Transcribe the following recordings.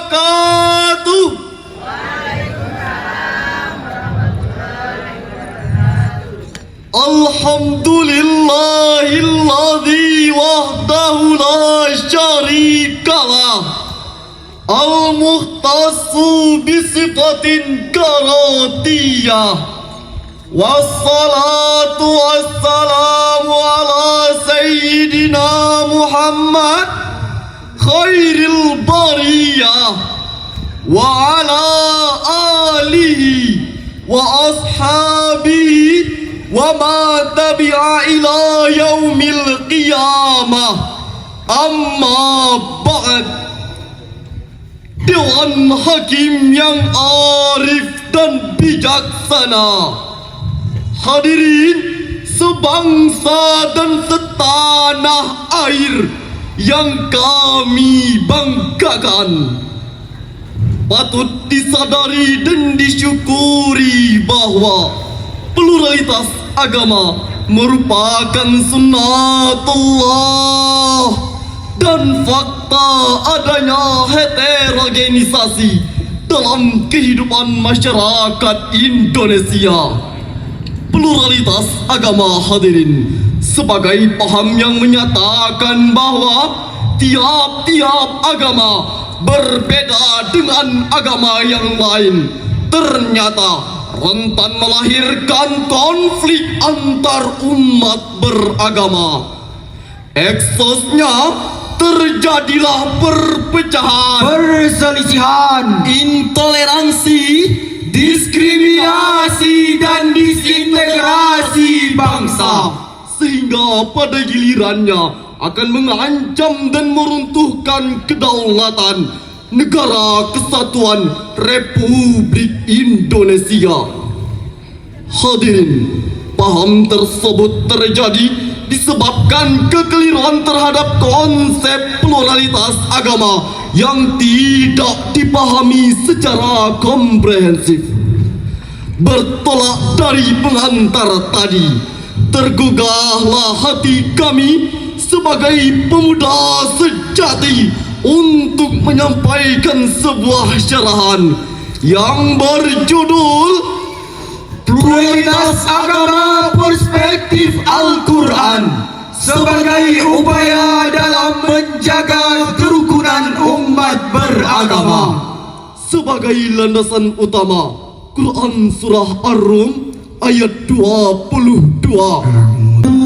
wabarakatuh. Alhamdulillahilladzi wahdahu la syarikalah al-muhtassu bisifatin karatiyah wassalatu wassalamu ala sayyidina Muhammad khairil bariyah wa ala alihi wa ashabihi wa ma tabi'a ila yaumil qiyamah. Amma ba'd. Dewan Hakim yang arif dan bijaksana, hadirin sebangsa dan setanah air yang kami banggakan, patut disadari dan disyukuri bahwa pluralitas agama merupakan sunnatullah dan fakta adanya heterogenisasi dalam kehidupan masyarakat Indonesia. Pluralitas agama, hadirin, sebagai paham yang menyatakan bahwa tiap-tiap agama berbeda dengan agama yang lain, ternyata rentan melahirkan konflik antar umat beragama. Eksosnya terjadilah perpecahan, perselisihan, intoleransi, diskriminasi, dan disintegrasi bangsa, sehingga pada gilirannya akan mengancam dan meruntuhkan kedaulatan Negara Kesatuan Republik Indonesia. Hadirin, paham tersebut terjadi disebabkan kekeliruan terhadap konsep pluralitas agama yang tidak dipahami secara komprehensif. Bertolak dari pengantar tadi, tergugahlah hati kami sebagai pemuda sejati untuk menyampaikan sebuah syarahan yang berjudul Pluralitas Agama Perspektif Al-Quran sebagai upaya dalam menjaga kerukunan umat beragama. Sebagai landasan utama, Quran Surah Ar-Rum ayat 22.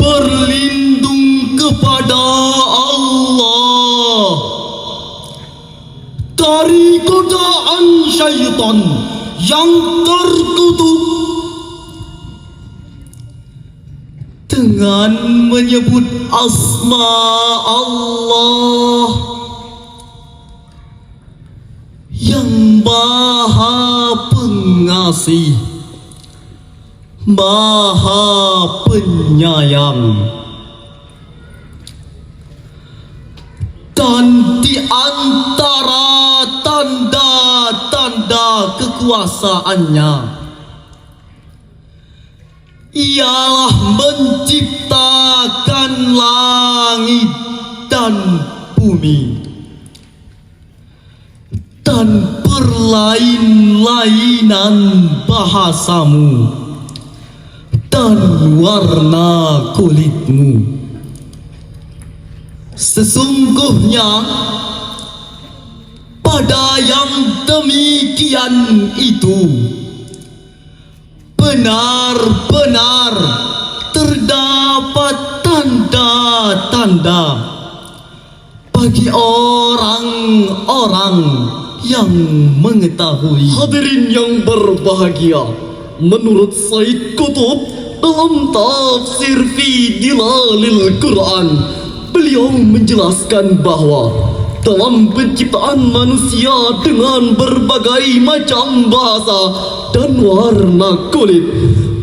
Berlindung kepada Allah dari godaan syaitan yang terkutuk dengan menyebut asma Allah yang Maha Pengasih, Maha Penyayang. Dan di antara tanda-tanda kekuasaannya ialah menciptakan langit dan bumi dan perlain-lainan bahasamu dan warna kulitmu. Sesungguhnya pada yang demikian itu benar-benar terdapat tanda-tanda bagi orang-orang yang mengetahui. Hadirin yang berbahagia, menurut Said Qutb dalam tafsir fi Dilalil Quran, beliau menjelaskan bahwa dalam penciptaan manusia dengan berbagai macam bahasa dan warna kulit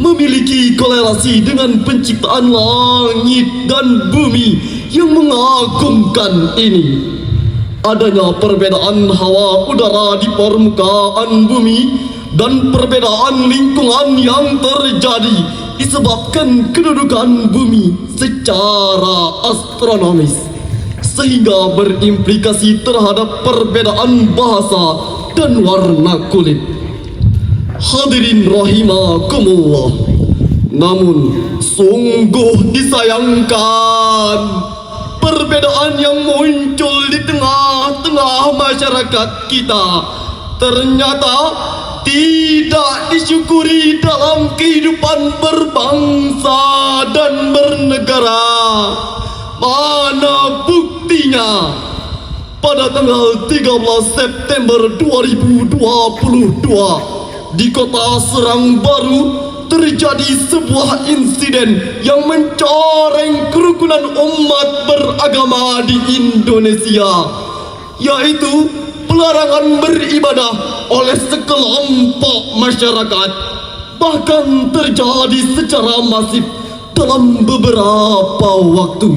memiliki korelasi dengan penciptaan langit dan bumi yang mengagumkan ini. Adanya perbedaan hawa udara di permukaan bumi dan perbedaan lingkungan yang terjadi disebabkan kedudukan bumi secara astronomis. sehingga berimplikasi terhadap perbedaan bahasa dan warna kulit. Hadirin rahimakumullah, namun sungguh disayangkan perbedaan yang muncul di tengah-tengah masyarakat kita ternyata tidak disyukuri dalam kehidupan berbangsa dan bernegara. Mana buktinya? Pada tanggal 13 September 2022 di kota Serang Baru terjadi sebuah insiden yang mencoreng kerukunan umat beragama di Indonesia, yaitu pelarangan beribadah oleh sekelompok masyarakat, bahkan terjadi secara masif dalam beberapa waktu.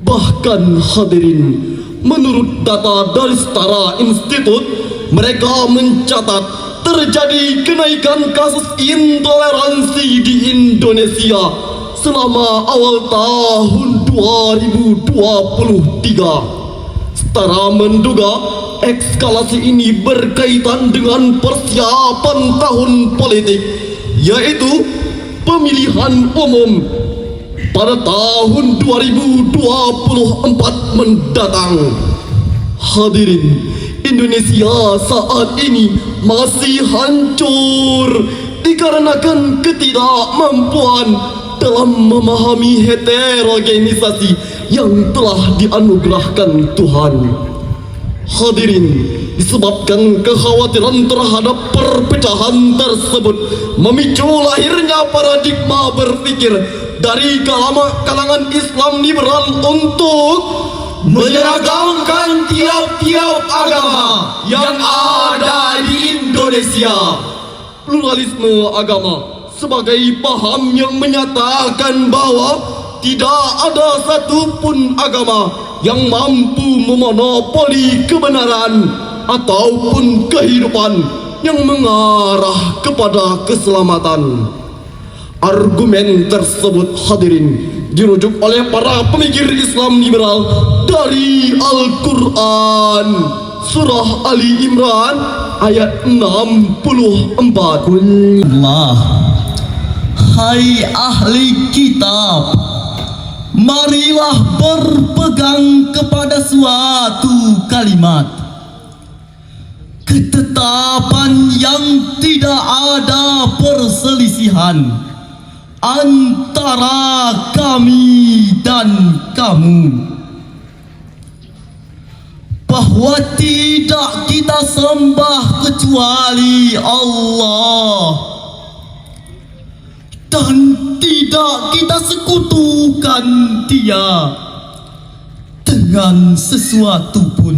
Bahkan hadirin, menurut data dari Setara Institute, mereka mencatat terjadi kenaikan kasus intoleransi di Indonesia selama awal tahun 2023. Setara menduga eskalasi ini berkaitan dengan persiapan tahun politik, yaitu pemilihan umum pada tahun 2024 mendatang. Hadirin, Indonesia saat ini masih hancur dikarenakan ketidakmampuan dalam memahami heterogenisasi yang telah dianugerahkan Tuhan. Hadirin, disebabkan kekhawatiran terhadap perpecahan tersebut memicu lahirnya paradigma berpikir dari kalangan Islam liberal untuk menyeragamkan tiap-tiap agama yang ada di Indonesia. Pluralisme agama sebagai paham yang menyatakan bahwa tidak ada satupun agama yang mampu memonopoli kebenaran ataupun kehidupan yang mengarah kepada keselamatan. Argumen tersebut hadirin dirujuk oleh para pemikir Islam liberal dari Al-Quran, surah Ali Imran ayat 64. Allah, hai ahli kitab, marilah berpegang kepada suatu kalimat ketetapan yang tidak ada perselisihan antara kami dan kamu, bahwa tidak kita sembah kecuali Allah, dan tidak kita sekutukan Dia dengan sesuatu pun,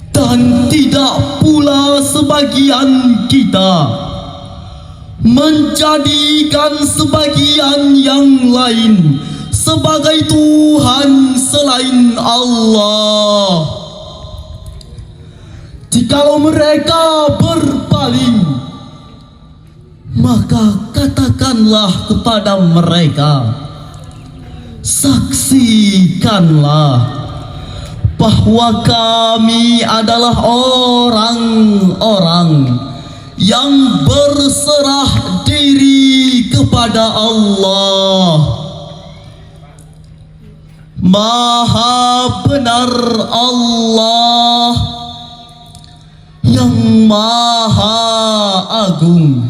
dan tidak pula sebagian kita menjadikan sebagian yang lain sebagai Tuhan selain Allah. Jikalau mereka berpaling, maka katakanlah kepada mereka, saksikanlah bahwa kami adalah orang-orang yang berserah diri kepada Allah. Maha benar Allah yang Maha Agung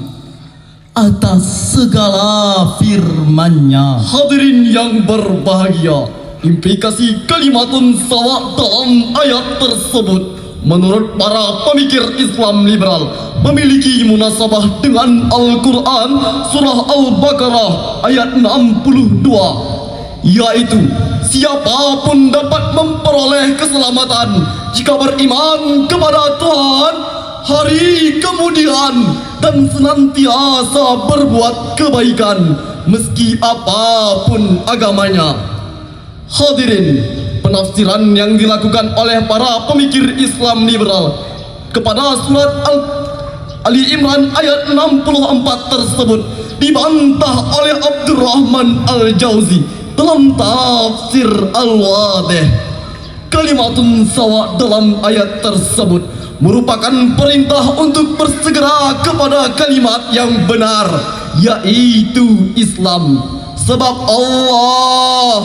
atas segala firman-Nya. Hadirin yang berbahagia, implikasi kalimatun sawa dalam ayat tersebut menurut para pemikir Islam liberal memiliki munasabah dengan Al-Quran surah Al-Baqarah ayat 62, yaitu siapapun dapat memperoleh keselamatan jika beriman kepada Tuhan hari kemudian dan senantiasa berbuat kebaikan meski apapun agamanya. Hadirin, penafsiran yang dilakukan oleh para pemikir Islam liberal kepada surat Ali Imran ayat 64 tersebut dibantah oleh Abdurrahman Al-Jauzi dalam tafsir Al-Wadih. Kalimatun sawa dalam ayat tersebut merupakan perintah untuk bersegera kepada kalimat yang benar, yaitu Islam. Sebab Allah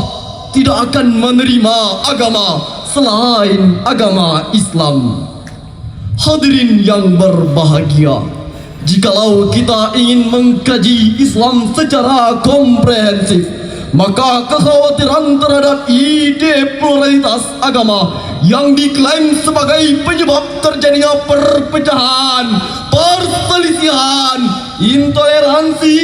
tidak akan menerima agama selain agama Islam. Hadirin yang berbahagia, jikalau kita ingin mengkaji Islam secara komprehensif, maka kekhawatiran terhadap ide pluralitas agama yang diklaim sebagai penyebab terjadinya perpecahan, perselisihan, intoleransi,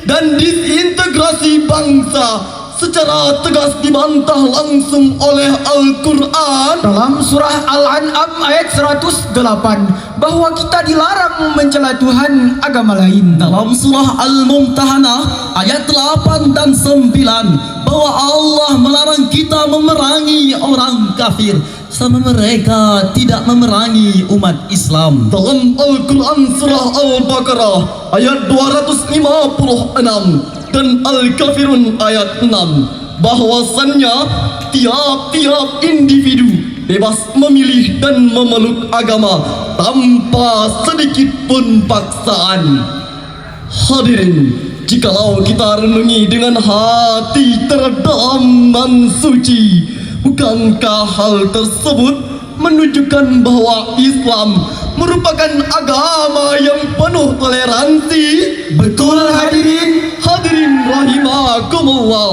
dan disintegrasi bangsa secara tegas dibantah langsung oleh Al-Quran Dalam surah Al-An'am ayat 108 bahwa kita dilarang mencela Tuhan agama lain. Dalam surah Al-Mumtahanah ayat 8 dan 9 bahwa Allah melarang kita memerangi orang kafir sama mereka tidak memerangi umat Islam. dalam Al-Quran surah Al-Baqarah ayat 256 dan Al-Kafirun ayat 6 bahwasannya tiap-tiap individu bebas memilih dan memeluk agama tanpa sedikit pun paksaan. Hadirin, jikalau kita renungi dengan hati terdalam dan suci, bukankah hal tersebut menunjukkan bahwa Islam merupakan agama yang penuh toleransi? Betul hadirin. Hadirin rahimakumullah,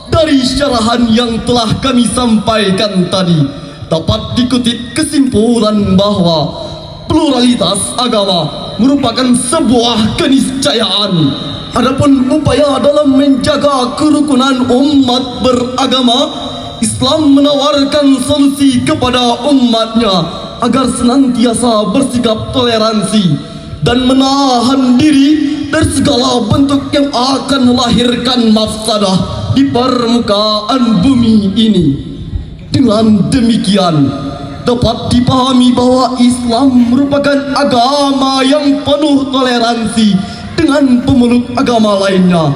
dari syarahan yang telah kami sampaikan tadi dapat dikutip kesimpulan bahwa pluralitas agama merupakan sebuah keniscayaan. Adapun upaya dalam menjaga kerukunan umat beragama, Islam menawarkan solusi kepada umatnya agar senantiasa bersikap toleransi dan menahan diri dari segala bentuk yang akan melahirkan mafsadah di permukaan bumi ini. Dengan demikian dapat dipahami bahwa Islam merupakan agama yang penuh toleransi dengan pemeluk agama lainnya,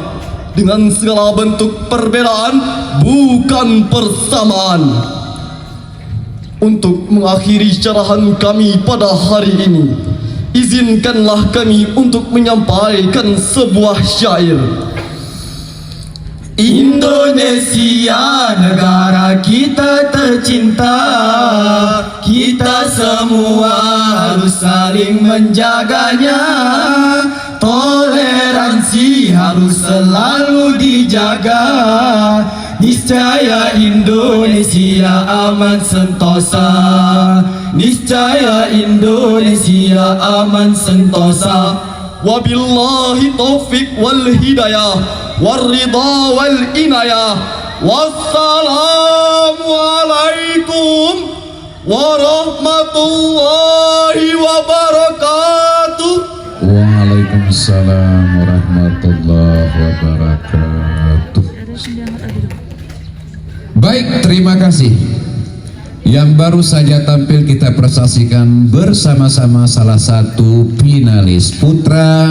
dengan segala bentuk perbedaan bukan persamaan. Untuk mengakhiri syarahan kami pada hari ini, izinkanlah kami untuk menyampaikan sebuah syair. Indonesia negara kita tercinta, kita semua harus saling menjaganya. Toleransi harus selalu dijaga. Niscaya Indonesia aman sentosa. Niscaya Indonesia aman sentosa. Wabillahi taufik wal hidayah warridha wal inayah. Wassalamualaikum warahmatullahi wabarakatuh. Waalaikumsalam warahmatullahi wabarakatuh. Baik, terima kasih. Yang baru saja tampil kita prestasikan bersama-sama salah satu finalis putra